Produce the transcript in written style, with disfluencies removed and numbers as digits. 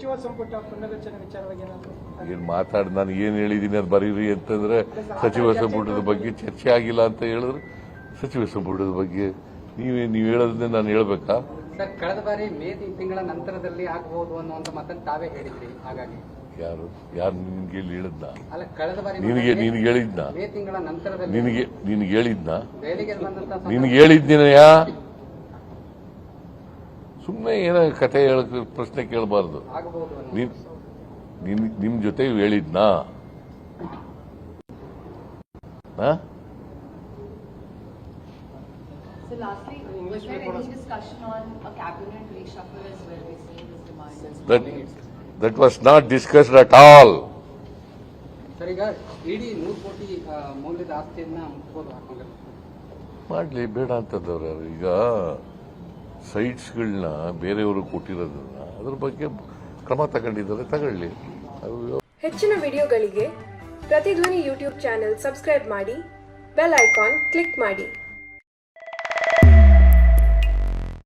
ಸಚಿವ ಸಂಪುಟ ಪುನರ್ರಚನೆ ವಿಚಾರವಾಗಿ ಏನು ಮಾತಾಡಿ ನಾನು ಏನು ಹೇಳಿದ್ದೀನಿ ಅದು ಬರೀರಿ ಅಂತಂದ್ರೆ ಸಚಿವ ಸಂಪುಟದ ಬಗ್ಗೆ ಚರ್ಚೆ ಆಗಿಲ್ಲ ಅಂತ ಹೇಳಿದ್ರೆ ಸಚಿವ ಸಂಪುಟದ ಬಗ್ಗೆ ನೀವು ಹೇಳೋದನ್ನೇ ನಾನು ಹೇಳ್ಬೇಕಾ? ಸರ್, ಕಳೆದ ಬಾರಿ ಮೇ ತಿಂಗಳ ನಂತರದಲ್ಲಿ ಆಗಬಹುದು ಅನ್ನುವಂತ ಮಾತನ್ನು ತಾವೇ ಹೇಳಿದ್ರಿ. ಹಾಗಾಗಿ ಯಾರು ನಿನ್ಗೆ ಹೇಳಿದ್ನ? ಅಲ್ಲ, ಕಳೆದ ಬಾರಿ ನಿನಗೆ ಹೇಳಿದ್ನ? ಮೇ ತಿಂಗಳ ನಂತರದಲ್ಲಿ ನಿನಗೆ ಹೇಳಿದ್ನ? ದೆಹಲಿಗೆ ಬಂದಂತ ನಿನಗೆ ಹೇಳಿದ್ದೀನಯ್ಯ? ಸುಮ್ಮನೆ ಏನೋ ಕತೆ ಹೇಳಕ್ ಪ್ರಶ್ನೆ ಕೇಳಬಾರ್ದು. ಆಗಬಹುದು ನಿಮ್ ಜೊತೆ ಹೇಳಿದ್ನಾ? So lastly, was there any discussion on a cabinet reshuffle as well? We see this demand. That was not discussed at all. Sir, ಈಗ ಇಡೀ 100 ಕೋಟಿ ಮೌಲ್ಯದ ಆಸ್ತಿಯನ್ನ ಮುಟ್ಬೋದು ಹಾಕೊಂಡ್ರೆ ಮಾಡ್ಲಿ, ಬೇಡ ಅಂತಂದವ್ರು ಯಾರು? ಈಗ ಸೈಟ್ಸ್ಗಳನ್ನ ಬೇರೆಯವರು ಕೊಟ್ಟಿರೋದನ್ನ ಅದ್ರ ಬಗ್ಗೆ ಕ್ರಮ ತಗೊಂಡಿದ್ದಾರೆ, ತಗೊಳ್ಳಿ. ಹೆಚ್ಚಿನ ವಿಡಿಯೋಗಳಿಗೆ ಪ್ರತಿಧ್ವನಿ ಯೂಟ್ಯೂಬ್ ಚಾನೆಲ್ ಸಬ್ಸ್ಕ್ರೈಬ್ ಮಾಡಿ, ಬೆಲ್ ಐಕಾನ್ ಕ್ಲಿಕ್ ಮಾಡಿ.